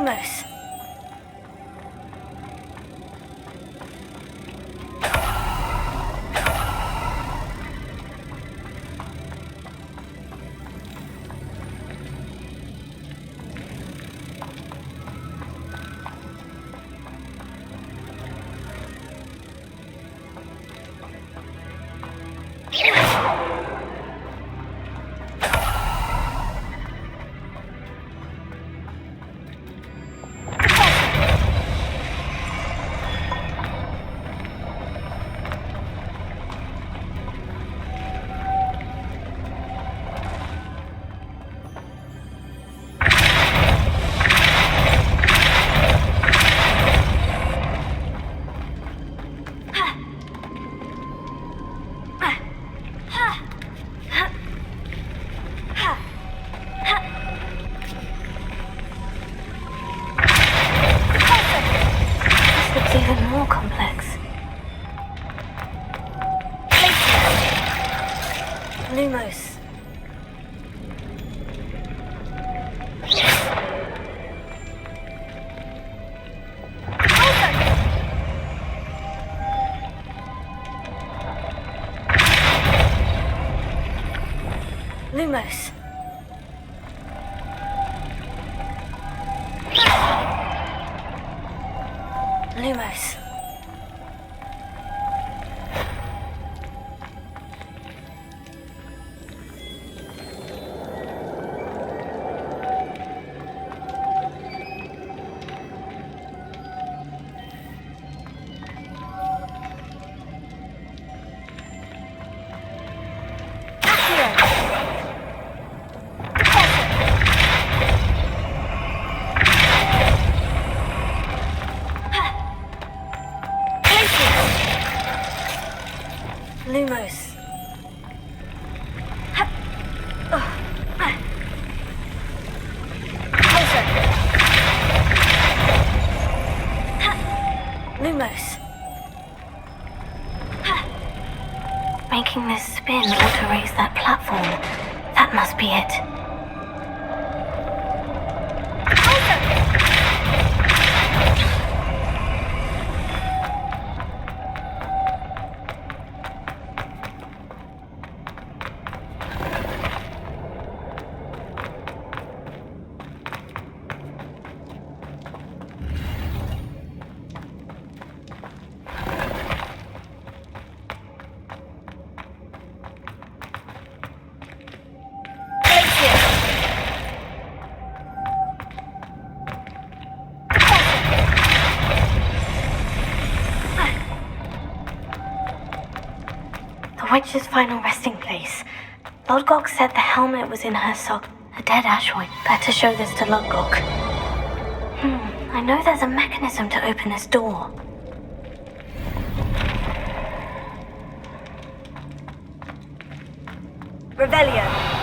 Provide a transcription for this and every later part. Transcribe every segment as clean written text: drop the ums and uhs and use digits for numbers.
Lumos. Even more complex. Lumos. Lumos. Lumos. Lumos. Lumos. Making this spin ought to raise that platform. That must be it. The witch's final resting place. Lodgok said the helmet was in her sock. A dead ashwind. Better show this to Lodgok. I know there's a mechanism to open this door. Revelio.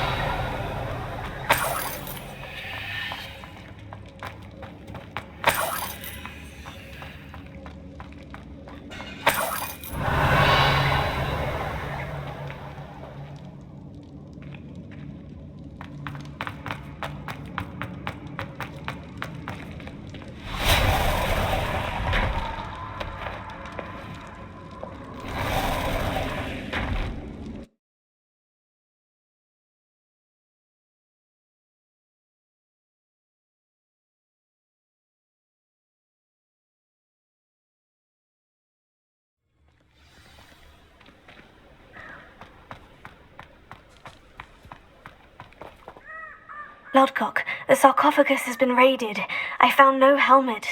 Lodgok, the sarcophagus has been raided. I found no helmet,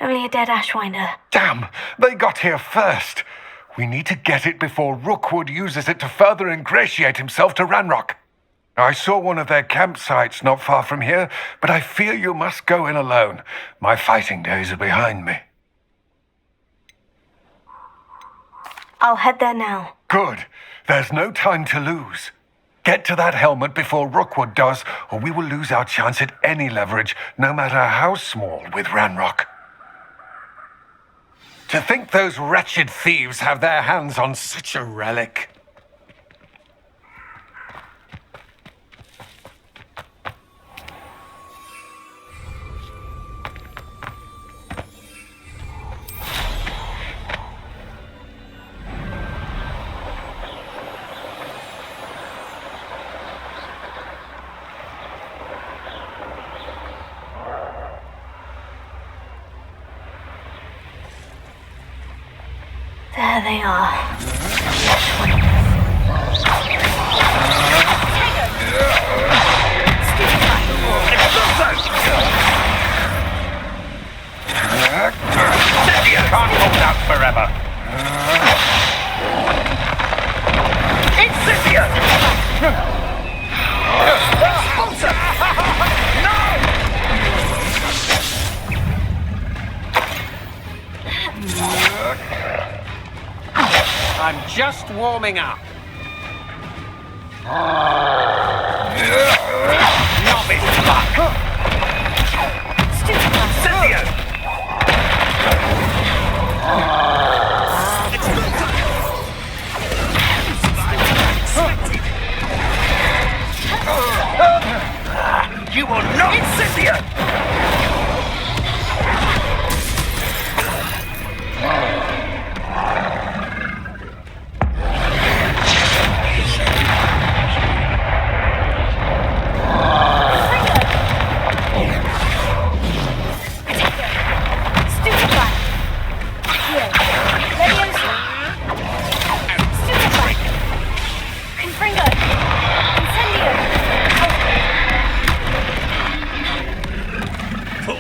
only a dead ashwinder. Damn! They got here first! We need to get it before Rookwood uses it to further ingratiate himself to Ranrock. I saw one of their campsites not far from here, but I fear you must go in alone. My fighting days are behind me. I'll head there now. Good. There's no time to lose. Get to that helmet before Rookwood does, or we will lose our chance at any leverage, no matter how small, with Ranrock. To think those wretched thieves have their hands on such a relic. There they are. You can't hold out forever. Insidious! I'm just warming up. Novice luck. Incendio! You will not Incendio!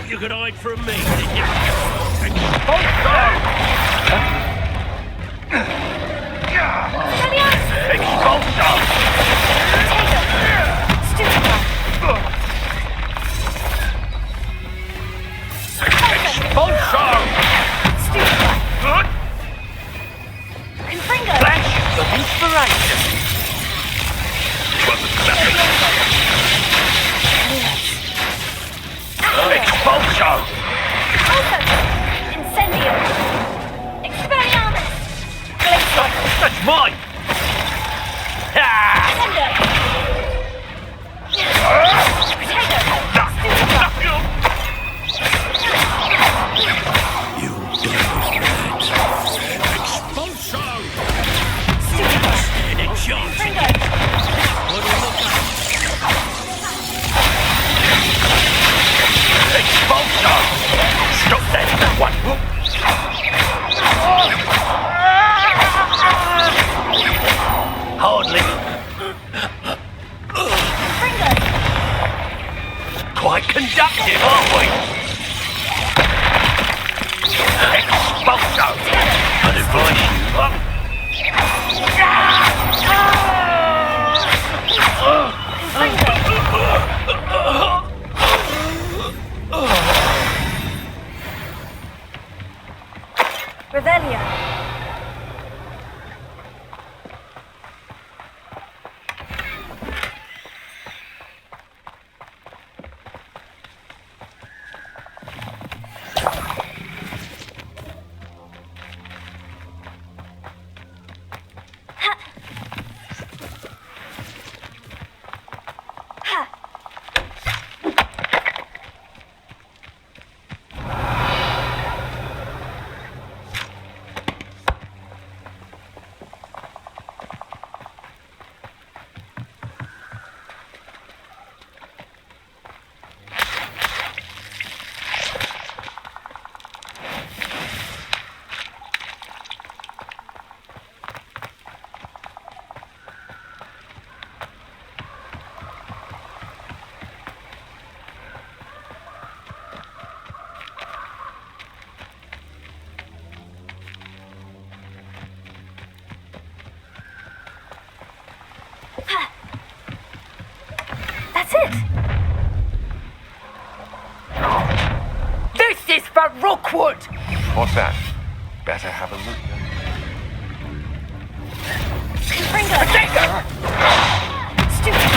You could hide from me, didn't you? That's mine! Stop that one! Hardly. Quite conductive, aren't we? Expulso! I'd advise Revelio. That's it. This is for Rookwood! What's that? Better have a look. Confringo. Stupefy.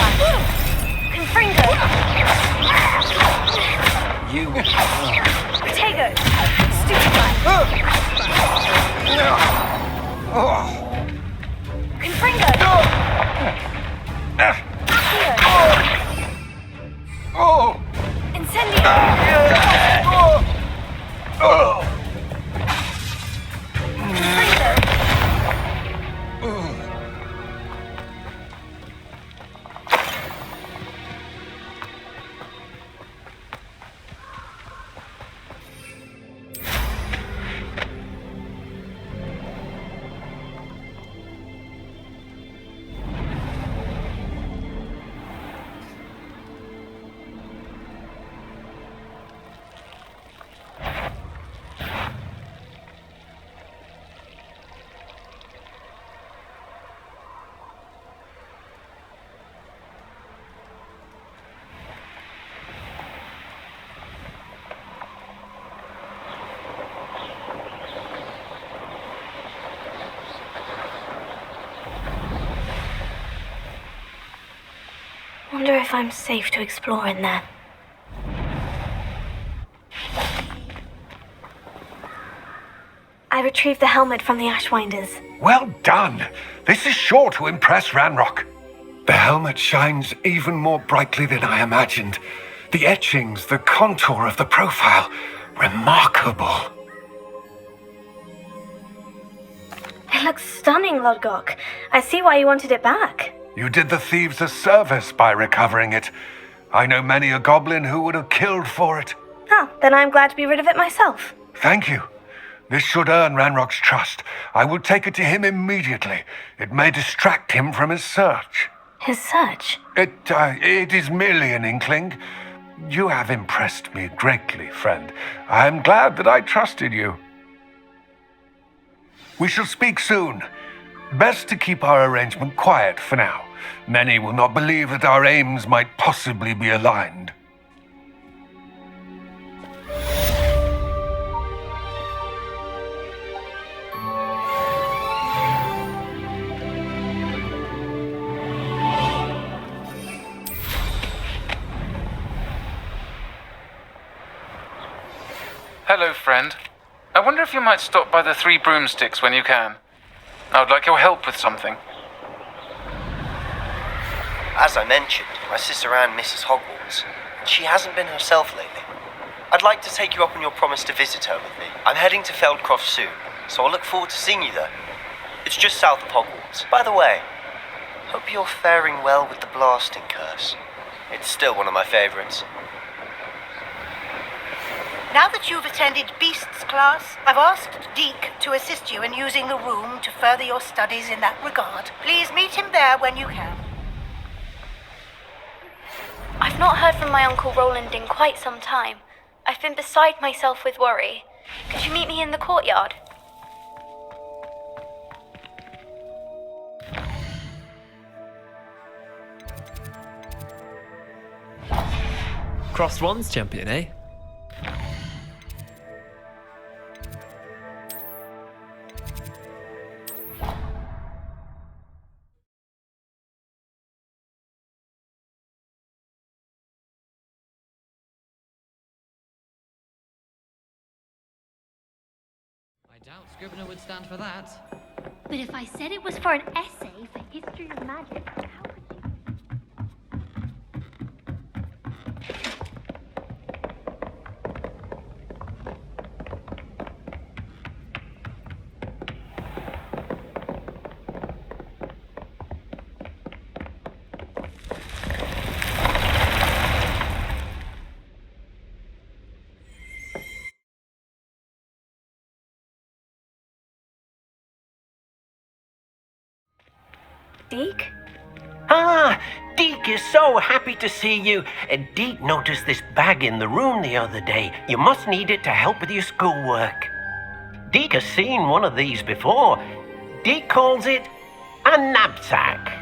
Confringo. You. Protego. Stupefy. Confringo. Oh! Incendio. Confringo. Wonder if I'm safe to explore in there. I retrieved the helmet from the Ashwinders. Well done! This is sure to impress Ranrock. The helmet shines even more brightly than I imagined. The etchings, the contour of the profile, remarkable. It looks stunning, Lodgok. I see why you wanted it back. You did the thieves a service by recovering it. I know many a goblin who would have killed for it. Ah, then I'm glad to be rid of it myself. Thank you. This should earn Ranrock's trust. I will take it to him immediately. It may distract him from his search. His search? It is merely an inkling. You have impressed me greatly, friend. I am glad that I trusted you. We shall speak soon. Best to keep our arrangement quiet for now. Many will not believe that our aims might possibly be aligned. Hello, friend. I wonder if you might stop by the Three Broomsticks when you can. I would like your help with something. As I mentioned, my sister Anne misses Hogwarts, and she hasn't been herself lately. I'd like to take you up on your promise to visit her with me. I'm heading to Feldcroft soon, so I'll look forward to seeing you there. It's just south of Hogwarts. By the way, hope you're faring well with the blasting curse. It's still one of my favourites. Now that you've attended Beasts class, I've asked Deke to assist you in using the room to further your studies in that regard. Please meet him there when you can. I've not heard from my Uncle Roland in quite some time. I've been beside myself with worry. Could you meet me in the courtyard? Crossed Wands champion, eh? I doubt Scrivener would stand for that. But if I said it was for an essay for history of magic, how could you? Deke? Ah, Deke is so happy to see you. Deke noticed this bag in the room the other day. You must need it to help with your schoolwork. Deke has seen one of these before. Deke calls it a knapsack.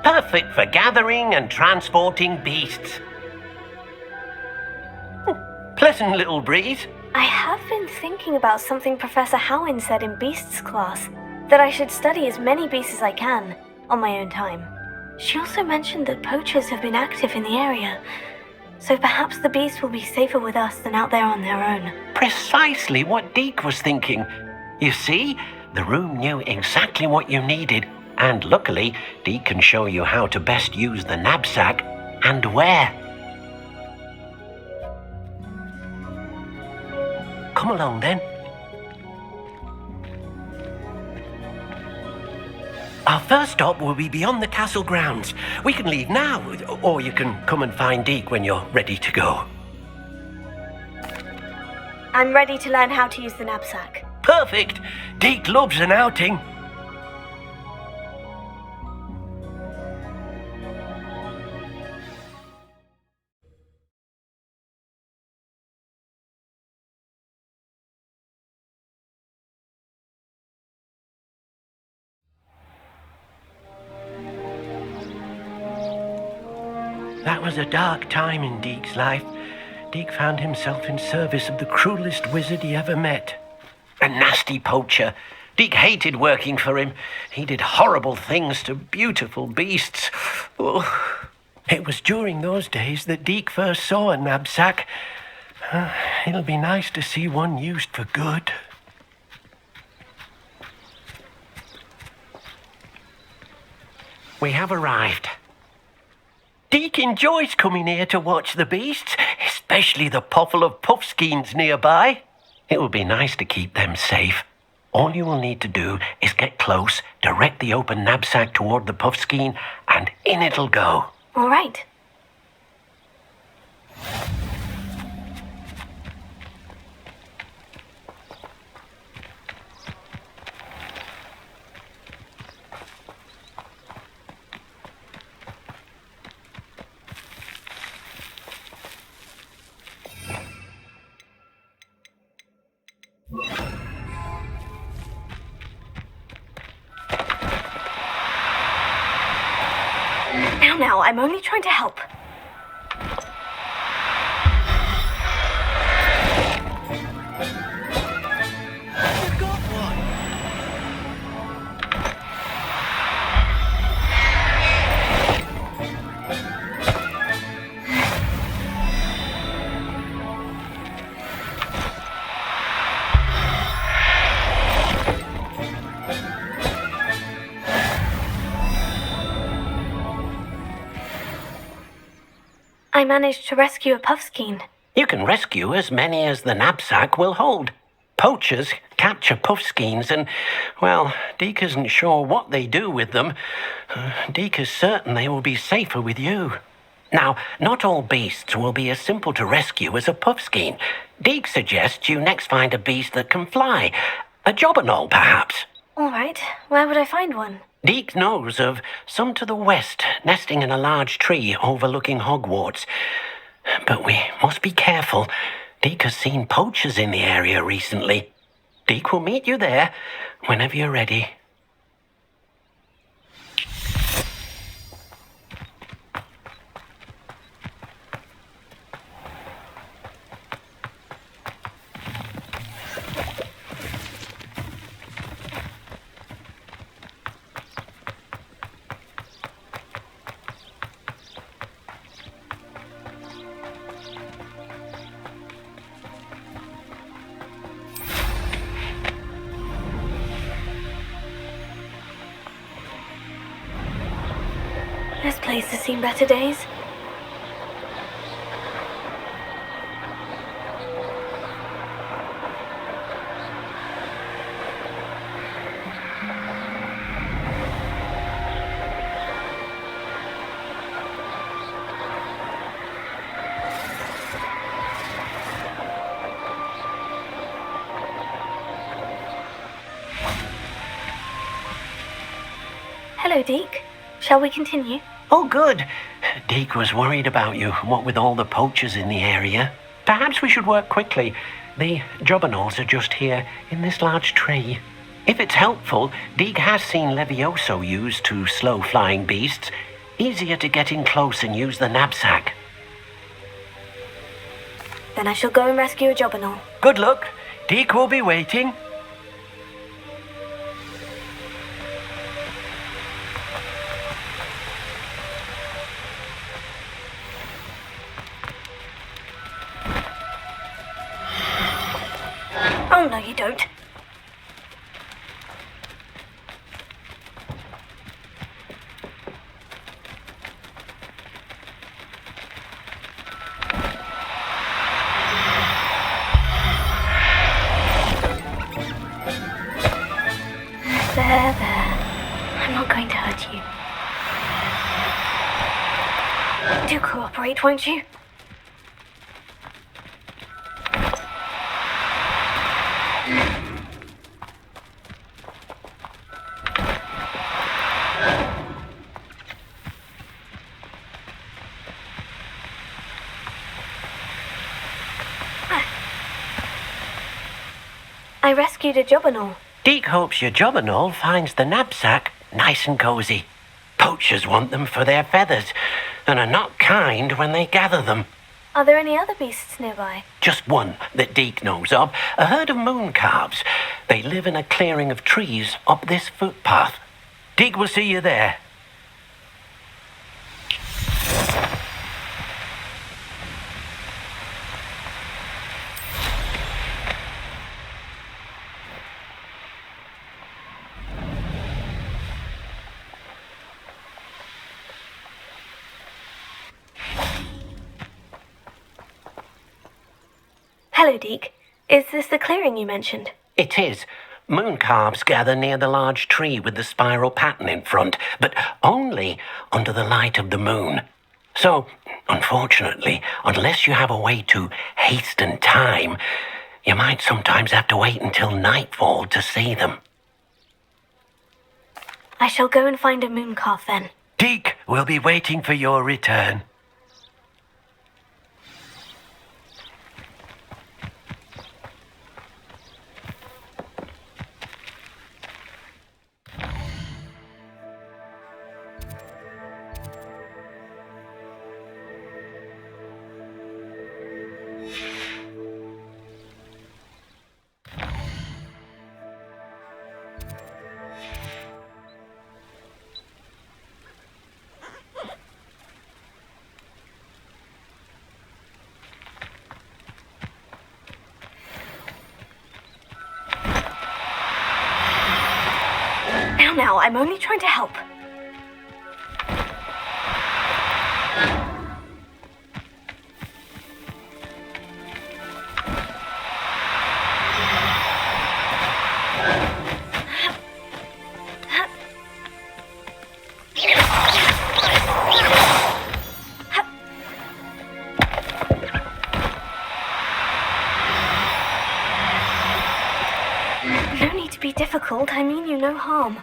Perfect for gathering and transporting beasts. Pleasant little breeze. I have been thinking about something Professor Howin said in Beasts class, that I should study as many beasts as I can, on my own time. She also mentioned that poachers have been active in the area, so perhaps the beasts will be safer with us than out there on their own. Precisely what Deke was thinking. You see, the room knew exactly what you needed, and luckily, Deke can show you how to best use the knapsack and where. Come along then. Our first stop will be beyond the castle grounds. We can leave now, or you can come and find Deke when you're ready to go. I'm ready to learn how to use the knapsack. Perfect! Deke loves an outing. That was a dark time in Deke's life. Deke found himself in service of the cruelest wizard he ever met. A nasty poacher. Deke hated working for him. He did horrible things to beautiful beasts. Oh. It was during those days that Deke first saw a knapsack. It'll be nice to see one used for good. We have arrived. Deke enjoys coming here to watch the beasts, especially the potful of puffskeins nearby. It will be nice to keep them safe. All you will need to do is get close, direct the open knapsack toward the puffskein, and in it'll go. All right. Now, I'm only trying to help. I managed to rescue a puffskein. You can rescue as many as the knapsack will hold. Poachers capture puffskeins and, well, Deke isn't sure what they do with them. Deke is certain they will be safer with you. Now, not all beasts will be as simple to rescue as a puffskein. Deke suggests you next find a beast that can fly. A jobberknoll, perhaps. All right. Where would I find one? Deke knows of some to the west, nesting in a large tree overlooking Hogwarts. But we must be careful. Deke has seen poachers in the area recently. Deke will meet you there whenever you're ready. This place has seen better days. Hello, Deke. Shall we continue? Oh, good. Deke was worried about you, what with all the poachers in the area. Perhaps we should work quickly. The jobberknolls are just here, in this large tree. If it's helpful, Deke has seen Levioso used to slow flying beasts. Easier to get in close and use the knapsack. Then I shall go and rescue a jobberknoll. Good luck. Deke will be waiting. Oh, no, you don't. There. I'm not going to hurt you. Do cooperate, won't you? I rescued a jobberknoll. Deke hopes your jobberknoll finds the knapsack nice and cozy. Poachers want them for their feathers and are not kind when they gather them. Are there any other beasts nearby? Just one that Deke knows of, a herd of moon calves. They live in a clearing of trees up this footpath. Deke will see you there. Hello, Deke. Is this the clearing you mentioned? It is. Moon calves gather near the large tree with the spiral pattern in front, but only under the light of the moon. So, unfortunately, unless you have a way to hasten time, you might sometimes have to wait until nightfall to see them. I shall go and find a moon calf then. Deke will be waiting for your return. Now, I'm only trying to help. No need to be difficult. I mean you no harm.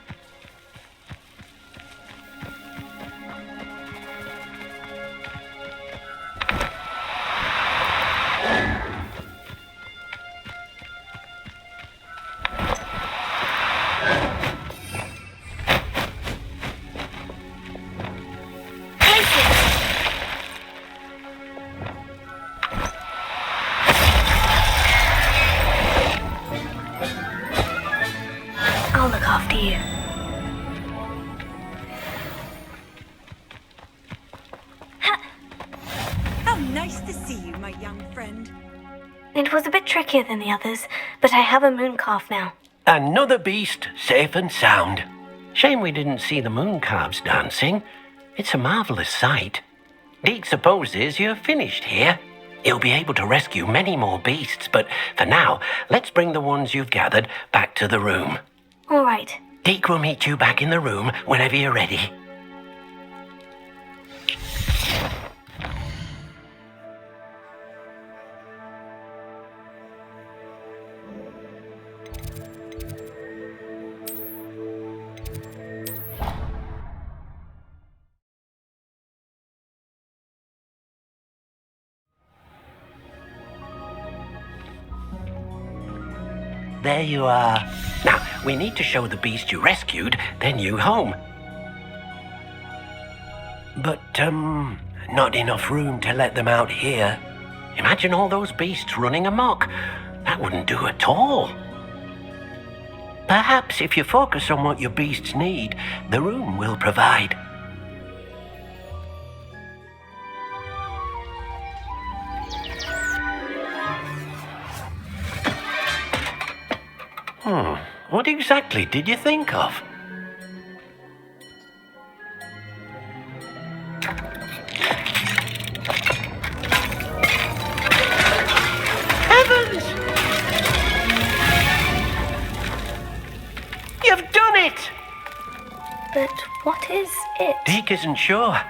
I'll look after you. How nice to see you, my young friend. It was a bit trickier than the others, but I have a moon calf now. Another beast, safe and sound. Shame we didn't see the moon calves dancing. It's a marvelous sight. Deke supposes you're finished here. He'll be able to rescue many more beasts, but for now, let's bring the ones you've gathered back to the room. All right. Deke will meet you back in the room whenever you're ready. There you are. Now, we need to show the beast you rescued their new home. But, not enough room to let them out here. Imagine all those beasts running amok. That wouldn't do at all. Perhaps if you focus on what your beasts need, the room will provide. What exactly did you think of? Heavens! You've done it! But what is it? Deke isn't sure.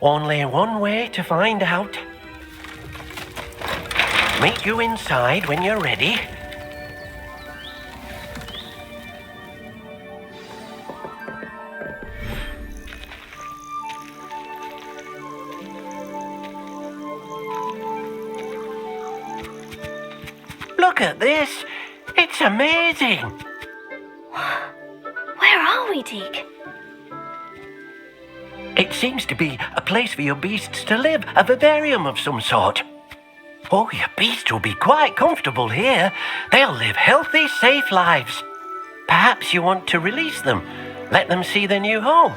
Only one way to find out. Meet you inside when you're ready. Look at this. It's amazing. Where are we, Deke? It seems to be a place for your beasts to live, a vivarium of some sort. Oh, your beasts will be quite comfortable here. They'll live healthy, safe lives. Perhaps you want to release them, let them see their new home.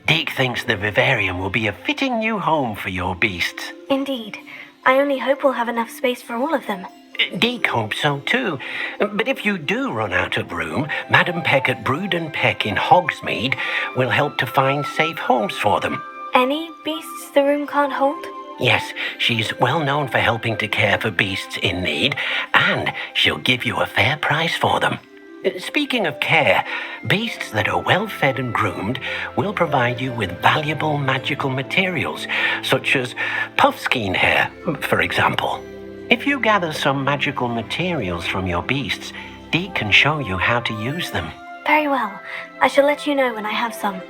Deke thinks the vivarium will be a fitting new home for your beasts. Indeed. I only hope we'll have enough space for all of them. Deke hopes so too. But if you do run out of room, Madam Peck at Brood and Peck in Hogsmeade will help to find safe homes for them. Any beasts the room can't hold? Yes, she's well known for helping to care for beasts in need, and she'll give you a fair price for them. Speaking of care, beasts that are well fed and groomed will provide you with valuable magical materials, such as puffskein hair, for example. If you gather some magical materials from your beasts, Deke can show you how to use them. Very well. I shall let you know when I have some.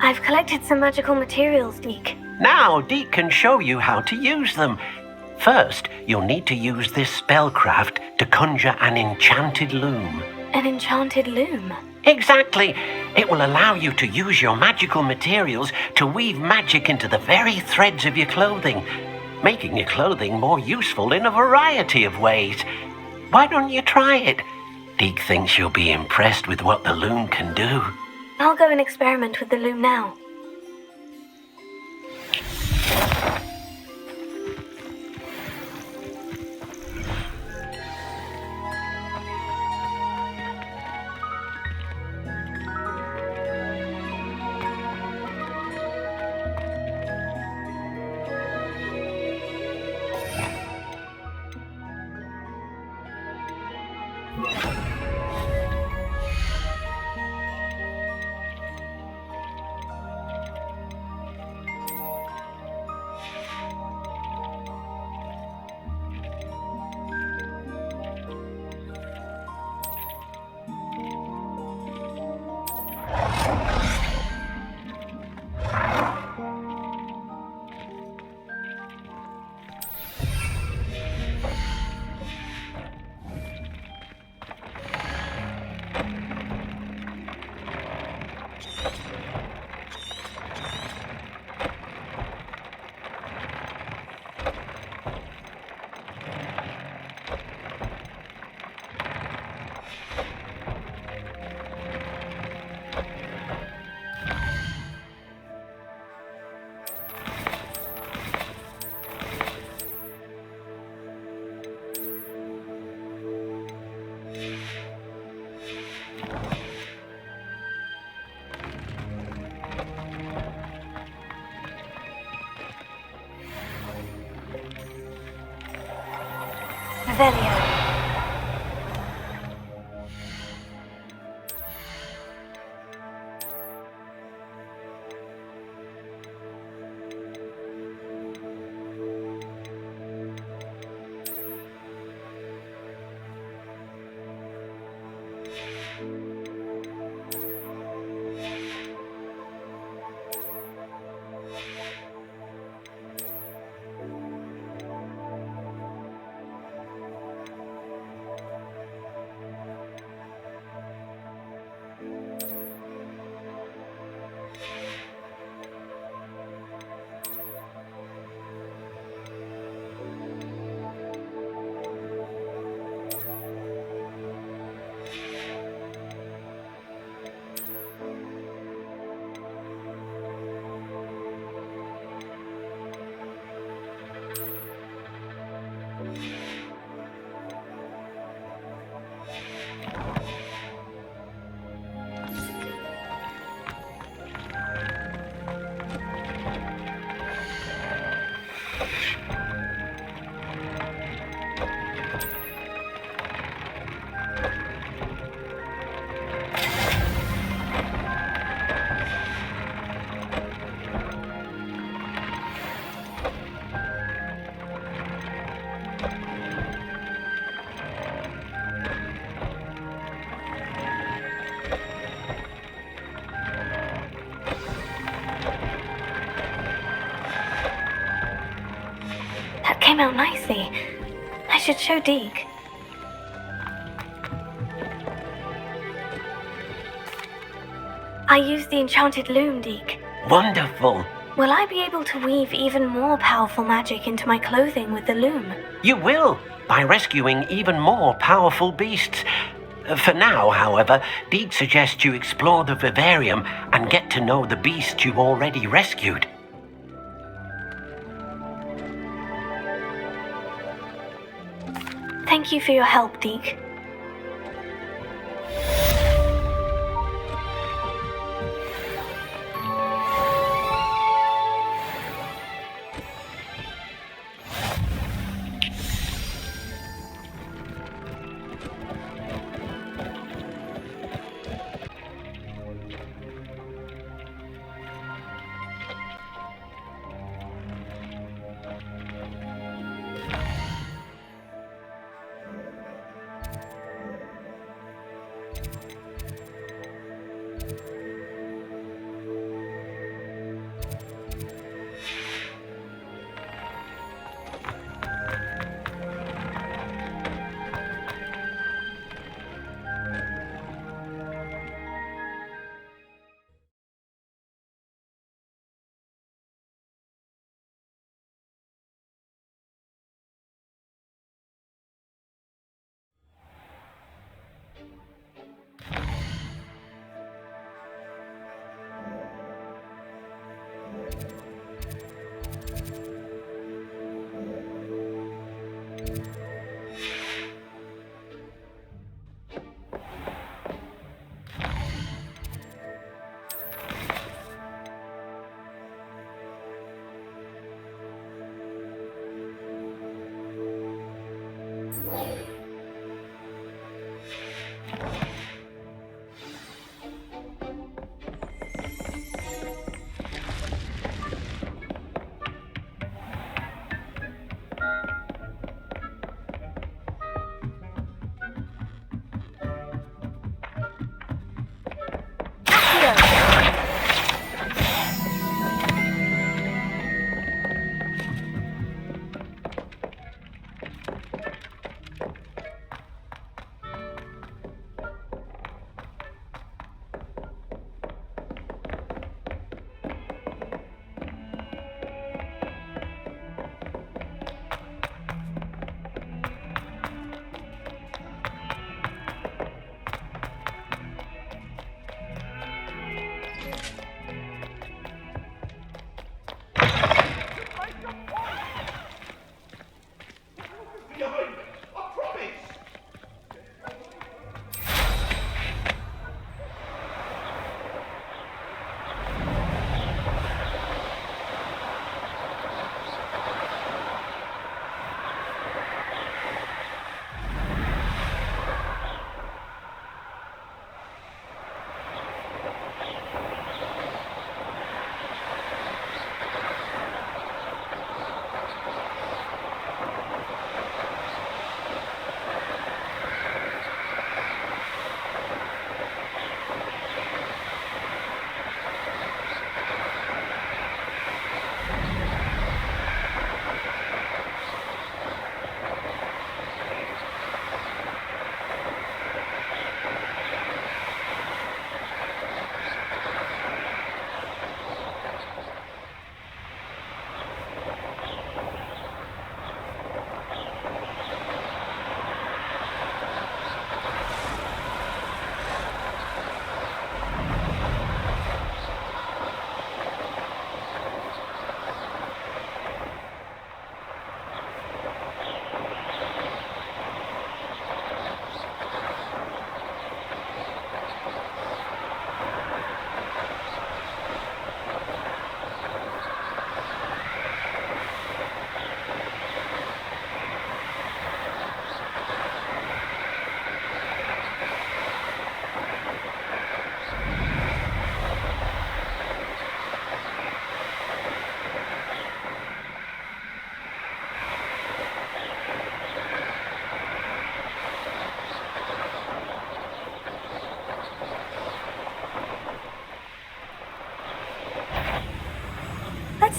I've collected some magical materials, Deke. Now Deke can show you how to use them. First, you'll need to use this spellcraft to conjure an enchanted loom. An enchanted loom? Exactly. It will allow you to use your magical materials to weave magic into the very threads of your clothing, making your clothing more useful in a variety of ways. Why don't you try it? Deke thinks you'll be impressed with what the loom can do. I'll go and experiment with the loom now. Revelio. That came out nicely. I should show Deke. I used the enchanted loom, Deke. Wonderful. Will I be able to weave even more powerful magic into my clothing with the loom? You will, by rescuing even more powerful beasts. For now, however, Deke suggests you explore the vivarium and get to know the beast you already rescued. Thank you for your help, Deke.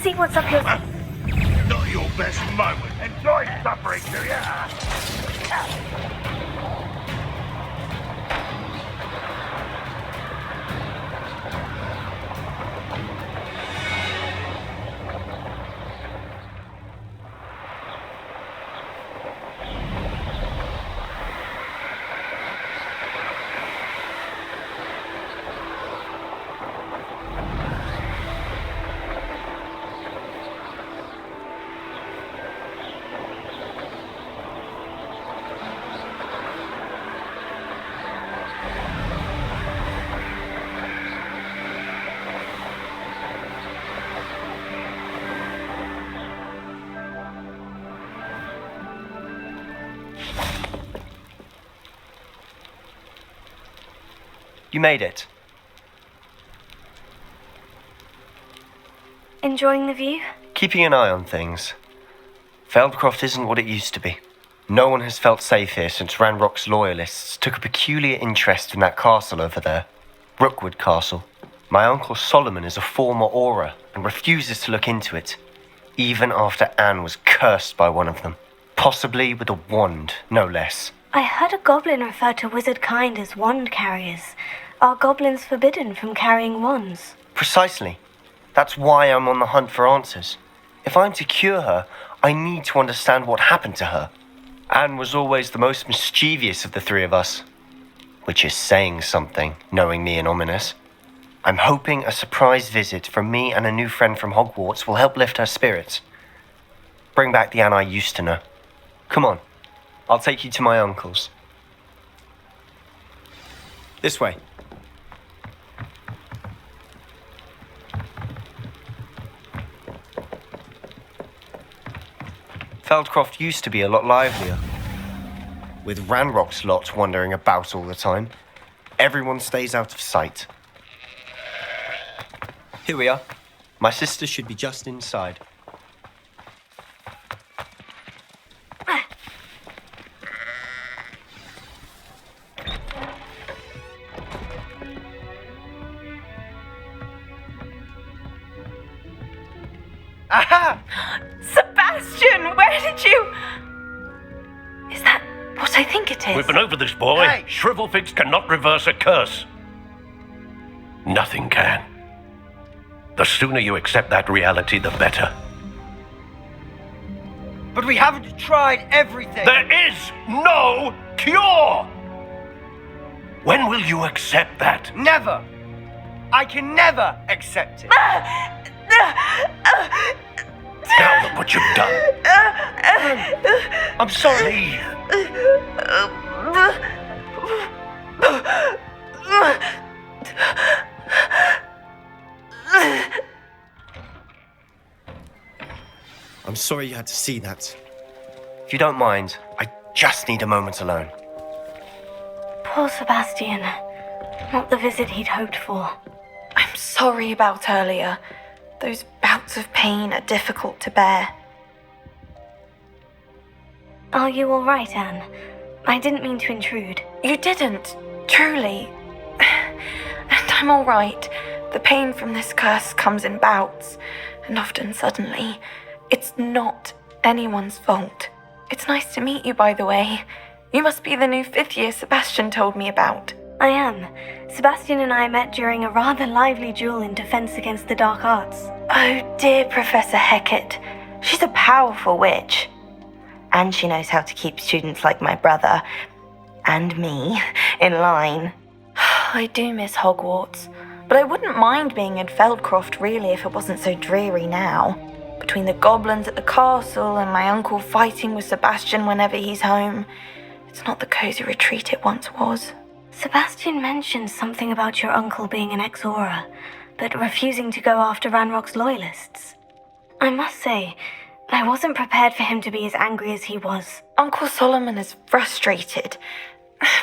see what's up your... Not your best moment. Enjoy suffering, do ya? You made it. Enjoying the view? Keeping an eye on things. Feldcroft isn't what it used to be. No one has felt safe here since Ranrock's loyalists took a peculiar interest in that castle over there. Rookwood Castle. My uncle Solomon is a former Auror and refuses to look into it, even after Anne was cursed by one of them. Possibly with a wand, no less. I heard a goblin refer to wizard kind as wand carriers. Are goblins forbidden from carrying wands? Precisely. That's why I'm on the hunt for answers. If I'm to cure her, I need to understand what happened to her. Anne was always the most mischievous of the three of us. Which is saying something, knowing me and ominous. I'm hoping a surprise visit from me and a new friend from Hogwarts will help lift her spirits. Bring back the Anne I used to know. Come on, I'll take you to my uncle's. This way. Feldcroft used to be a lot livelier. With Ranrock's lot wandering about all the time, everyone stays out of sight. Here we are. My sister should be just inside. Aha! Sebastian, where did you... Is that what I think it is? We've been over this, boy. Hey! Shrivelfigs cannot reverse a curse. Nothing can. The sooner you accept that reality, the better. But we haven't tried everything. There is no cure! When will you accept that? Never. I can never accept it. Now look what you've done. I'm sorry. I'm sorry you had to see that. If you don't mind, I just need a moment alone. Poor Sebastian. Not the visit he'd hoped for. I'm sorry about earlier. Those bouts of pain are difficult to bear. Are you all right, Anne? I didn't mean to intrude. You didn't, truly. And I'm all right. The pain from this curse comes in bouts, and often suddenly. It's not anyone's fault. It's nice to meet you, by the way. You must be the new 5th year Sebastian told me about. I am. Sebastian and I met during a rather lively duel in defense against the dark arts. Oh dear, Professor Hecat. She's a powerful witch. And she knows how to keep students like my brother, and me, in line. I do miss Hogwarts, but I wouldn't mind being in Feldcroft really if it wasn't so dreary now. Between the goblins at the castle and my uncle fighting with Sebastian whenever he's home, it's not the cozy retreat it once was. Sebastian mentioned something about your uncle being an ex-Auror, but refusing to go after Ranrock's loyalists. I must say, I wasn't prepared for him to be as angry as he was. Uncle Solomon is frustrated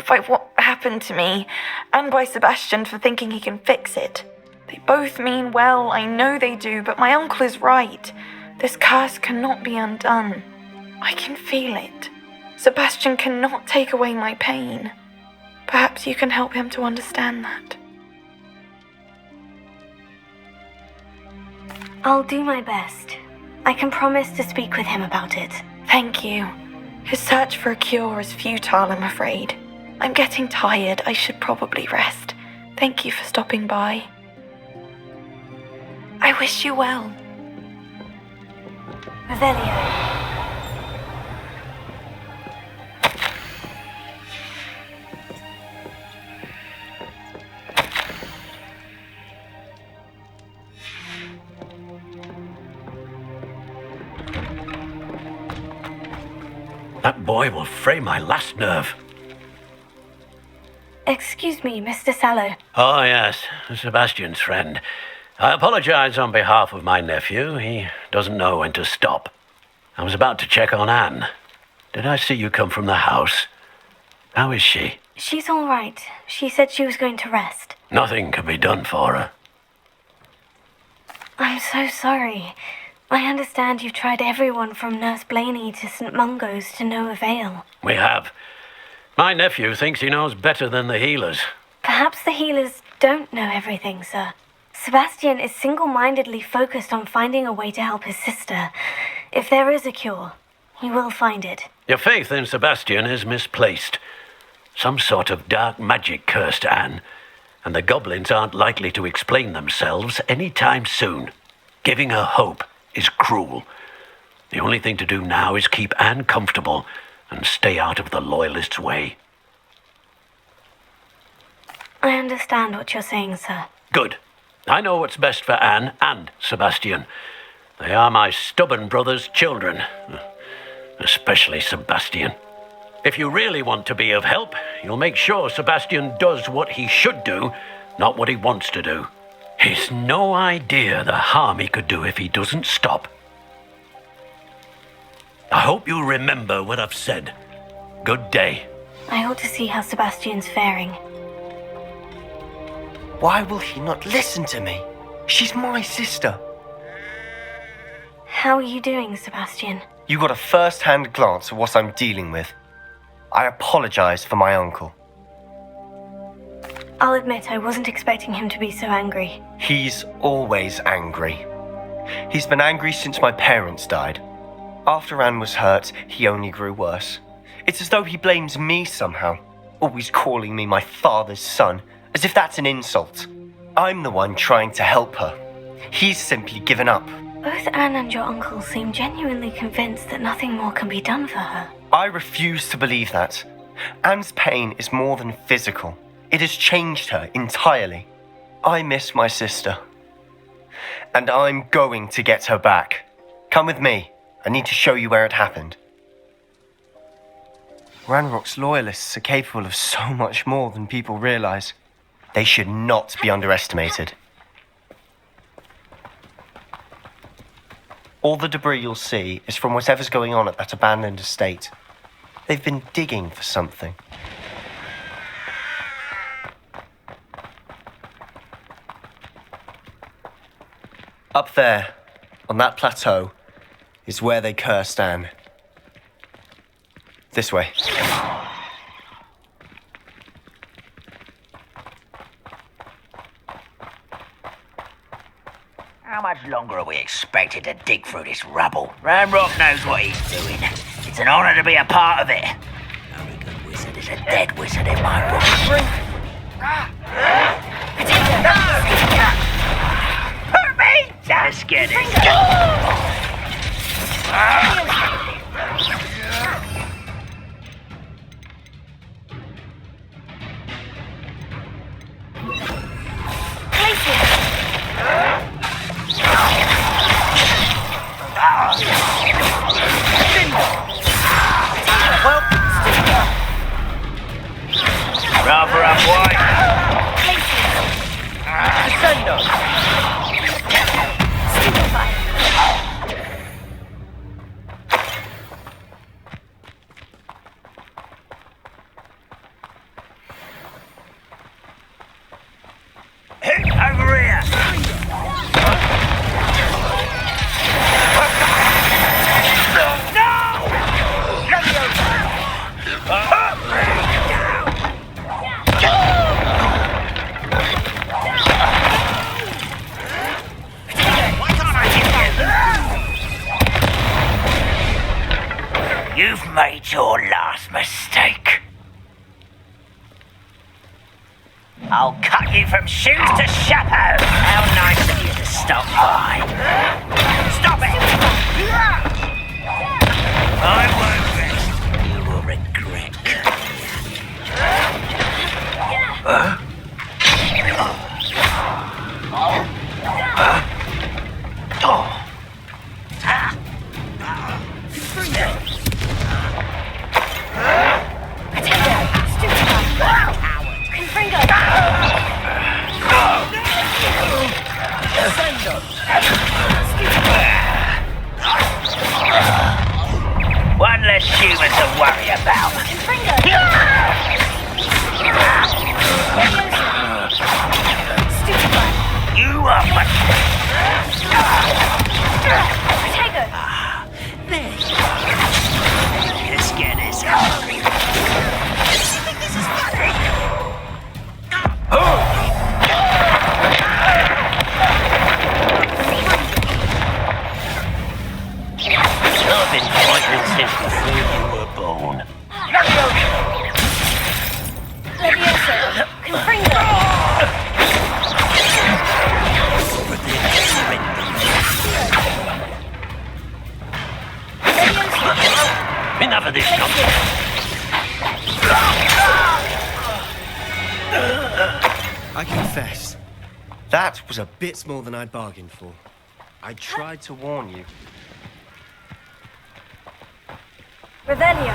by what happened to me, and by Sebastian for thinking he can fix it. They both mean well, I know they do, but my uncle is right. This curse cannot be undone. I can feel it. Sebastian cannot take away my pain. Perhaps you can help him to understand that. I'll do my best. I can promise to speak with him about it. Thank you. His search for a cure is futile, I'm afraid. I'm getting tired. I should probably rest. Thank you for stopping by. I wish you well. Revelio. That boy will fray my last nerve. Excuse me, Mr. Sallow. Oh, yes, Sebastian's friend. I apologize on behalf of my nephew. He doesn't know when to stop. I was about to check on Anne. Did I see you come from the house? How is she? She's all right. She said she was going to rest. Nothing can be done for her. I'm so sorry. I understand you've tried everyone from Nurse Blaney to St. Mungo's to no avail. We have. My nephew thinks he knows better than the healers. Perhaps the healers don't know everything, sir. Sebastian is single-mindedly focused on finding a way to help his sister. If there is a cure, he will find it. Your faith in Sebastian is misplaced. Some sort of dark magic cursed Anne, and the goblins aren't likely to explain themselves any time soon. Giving her hope is cruel. The only thing to do now is keep Anne comfortable and stay out of the Loyalists' way. I understand what you're saying, sir. Good. I know what's best for Anne and Sebastian. They are my stubborn brother's children. Especially Sebastian. If you really want to be of help, you'll make sure Sebastian does what he should do, not what he wants to do. He's no idea the harm he could do if he doesn't stop. I hope you remember what I've said. Good day. I ought to see how Sebastian's faring. Why will he not listen to me? She's my sister. How are you doing, Sebastian? You got a first-hand glance at what I'm dealing with. I apologize for my uncle. I'll admit I wasn't expecting him to be so angry. He's always angry. He's been angry since my parents died. After Anne was hurt, he only grew worse. It's as though he blames me somehow, always calling me my father's son, as if that's an insult. I'm the one trying to help her. He's simply given up. Both Anne and your uncle seem genuinely convinced that nothing more can be done for her. I refuse to believe that. Anne's pain is more than physical. It has changed her entirely. I miss my sister. And I'm going to get her back. Come with me. I need to show you where it happened. Ranrock's Loyalists are capable of so much more than people realize. They should not be underestimated. All the debris you'll see is from whatever's going on at that abandoned estate. They've been digging for something. Up there, on that plateau, is where they cursed Anne. This way. How much longer are we expected to dig through this rubble? Ranrock knows what he's doing. It's an honor to be a part of it. Only good wizard is a dead wizard in my book. Hurt me! Just get it. Rather up wide. Over here. made your last mistake. I'll cut you from shoes to chapeau. How nice of you to stop by. Stop it! I won't rest. You will regret coming here. One less human to worry about. You are my... There you are. Let's get this hungry. You think this is funny? I've been fighting since before you were born. Levioso, Confringo. Enough of this nonsense. I confess, that was a bit more than I'd bargained for. I tried to warn you. Revelio.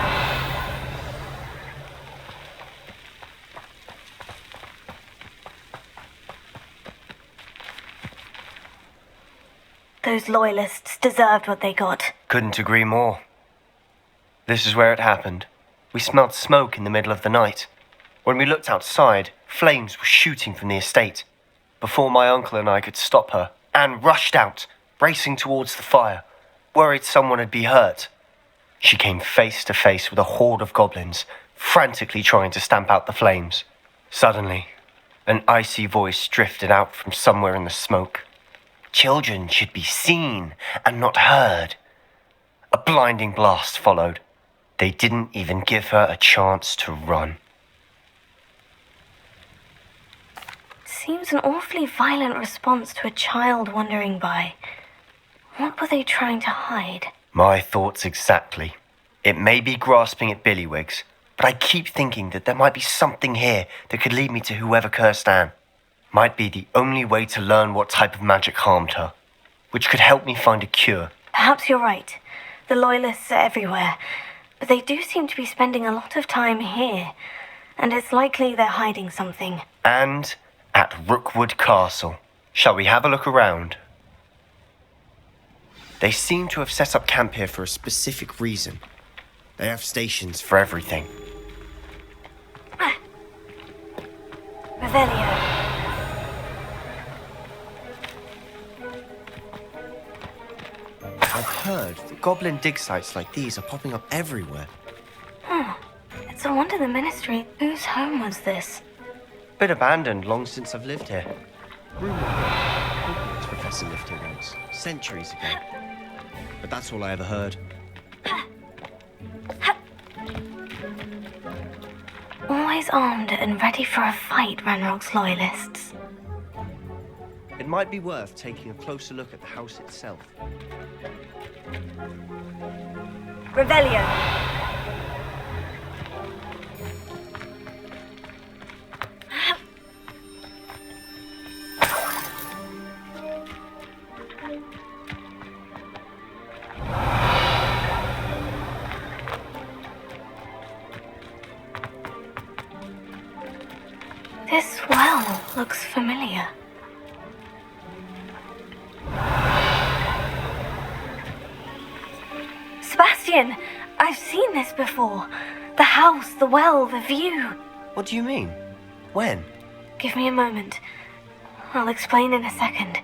Those loyalists deserved what they got. Couldn't agree more. This is where it happened. We smelled smoke in the middle of the night. When we looked outside, flames were shooting from the estate. Before my uncle and I could stop her, Anne rushed out, racing towards the fire, worried someone had been hurt. She came face to face with a horde of goblins, frantically trying to stamp out the flames. Suddenly, an icy voice drifted out from somewhere in the smoke. Children should be seen and not heard. A blinding blast followed. They didn't even give her a chance to run. Seems an awfully violent response to a child wandering by. What were they trying to hide? My thoughts exactly. It may be grasping at Billywigs, but I keep thinking that there might be something here that could lead me to whoever cursed Anne. Might be the only way to learn what type of magic harmed her, which could help me find a cure. Perhaps you're right. The loyalists are everywhere, but they do seem to be spending a lot of time here, and it's likely they're hiding something. And at Rookwood Castle. Shall we have a look around? They seem to have set up camp here for a specific reason. They have stations for everything. Revelio. I've heard that goblin dig sites like these are popping up everywhere. It's a wonder the Ministry. Whose home was this? Bit abandoned long since I've lived here. Hogwarts professor lived here once, centuries ago. But that's all I ever heard. Always armed and ready for a fight, Ranrock's loyalists. It might be worth taking a closer look at the house itself. Revelio. This well looks familiar. Sebastian, I've seen this before. The house, the well, the view. What do you mean? When? Give me a moment. I'll explain in a second.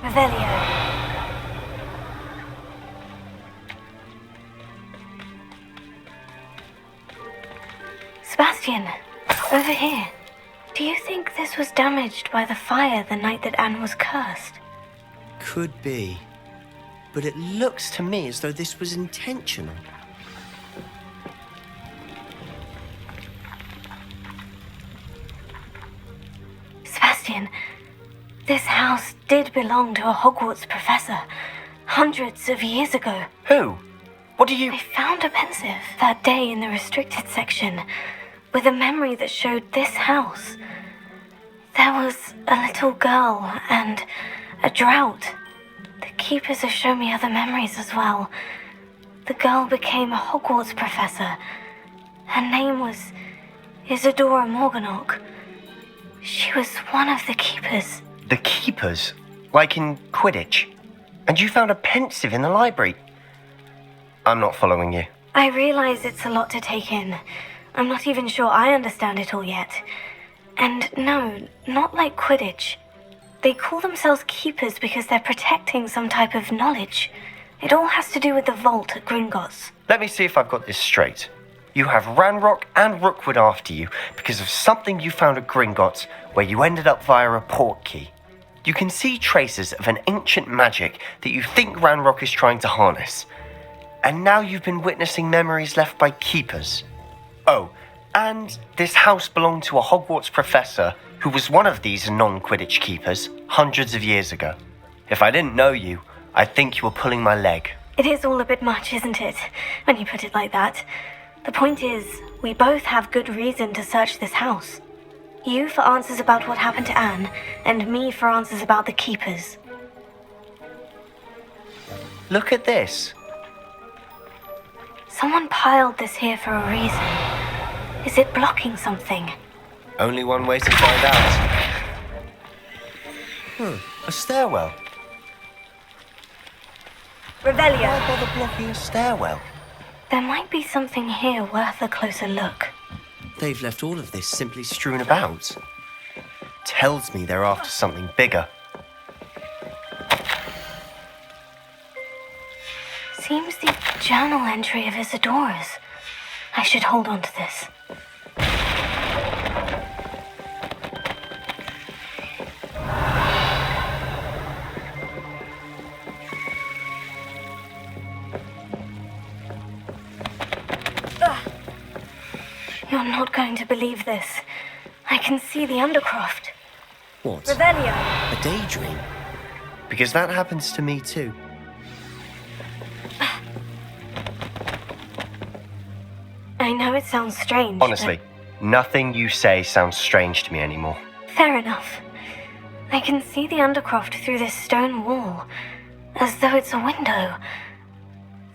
Revelio. Sebastian, over here. Do you think this was damaged by the fire the night that Anne was cursed? Could be. but it looks to me as though this was intentional. Sebastian, this house did belong to a Hogwarts professor hundreds of years ago. Who? What do you... I found a pensive that day in the restricted section with a memory that showed this house. There was a little girl and a drought. The keepers have shown me other memories as well. The girl became a Hogwarts professor. Her name was Isadora Morganach. She was one of the keepers. The keepers? Like in Quidditch? And you found a pensive in the library? I'm not following you. I realize it's a lot to take in. I'm not even sure I understand it all yet. And no, not like Quidditch. They call themselves keepers because they're protecting some type of knowledge. It all has to do with the vault at Gringotts. Let me see if I've got this straight. You have Ranrock and Rookwood after you because of something you found at Gringotts where you ended up via a port key. You can see traces of an ancient magic that you think Ranrock is trying to harness. And now you've been witnessing memories left by keepers. Oh, and this house belonged to a Hogwarts professor who was one of these non-Quidditch keepers hundreds of years ago. If I didn't know you, I'd think you were pulling my leg. It is all a bit much, isn't it, when you put it like that? The point is, we both have good reason to search this house. You for answers about what happened to Anne, and me for answers about the keepers. Look at this. Someone piled this here for a reason. Is it blocking something? Only one way to find out. A stairwell. Revelio. Why bother blocking a stairwell? There might be something here worth a closer look. They've left all of this simply Strewn about. Tells me they're after something bigger. Seems the journal entry of Isadora's. I should hold on to this. You're not going to believe this. I can see the Undercroft. What? Revelio. A daydream? Because that happens to me too. I know it sounds strange. Honestly, nothing you say sounds strange to me anymore. Fair enough. I can see the Undercroft through this stone wall, as though it's a window.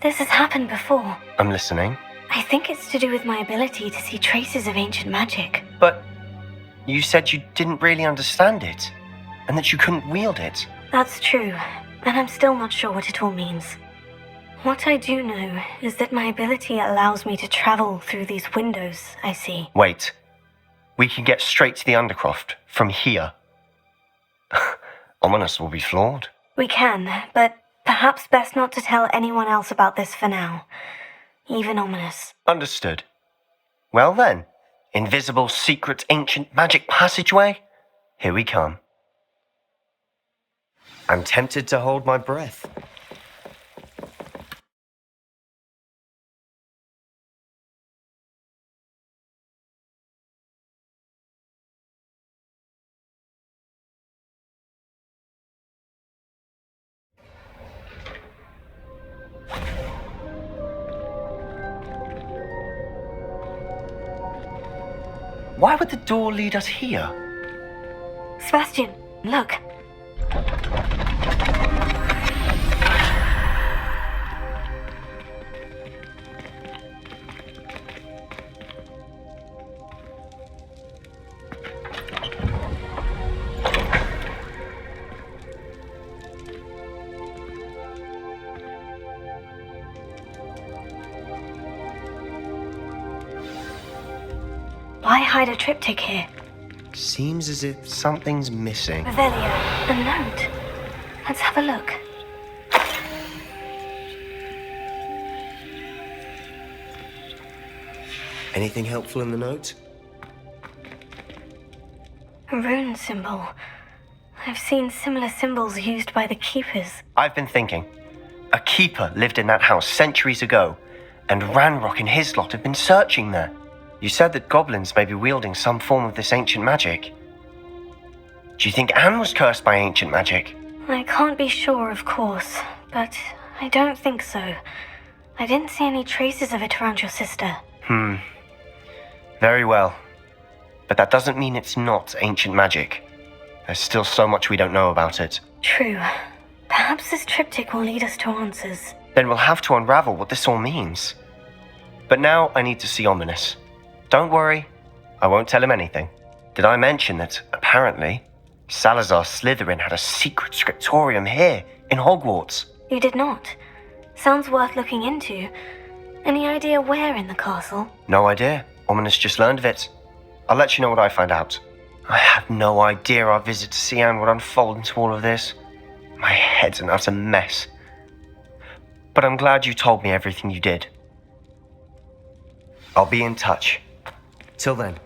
This has happened before. I'm listening. I think it's to do with my ability to see traces of ancient magic. But you said you didn't really understand it, and that you couldn't wield it. That's true, and I'm still not sure what it all means. What I do know is that my ability allows me to travel through these windows I see. Wait. We can get straight to the Undercroft from here. Ominous will be floored. We can, but perhaps best not to tell anyone else about this for now. Even Ominous. Understood. Well then, invisible, secret, ancient magic passageway, here we come. I'm tempted to hold my breath. Why would the door lead us here? Sebastian, look. Why hide a triptych here? Seems as if something's missing. Revelio, a note. Let's have a look. Anything helpful in the note? A rune symbol. I've seen similar symbols used by the keepers. I've been thinking. A keeper lived in that house centuries ago, and Ranrock and his lot have been searching there. You said that goblins may be wielding some form of this ancient magic. Do you think Anne was cursed by ancient magic? I can't be sure, of course, but I don't think so. I didn't see any traces of it around your sister. Very well. But that doesn't mean it's not ancient magic. There's still so much we don't know about it. True. Perhaps this triptych will lead us to answers. Then we'll have to unravel what this all means. But now I need to see Ominous. Don't worry, I won't tell him anything. Did I mention that, apparently, Salazar Slytherin had a secret scriptorium here, in Hogwarts? You did not. Sounds worth looking into. Any idea where in the castle? No idea. Ominous just learned of it. I'll let you know what I find out. I had no idea our visit to Sian would unfold into all of this. My head's an utter mess. But I'm glad you told me everything you did. I'll be in touch. Till then.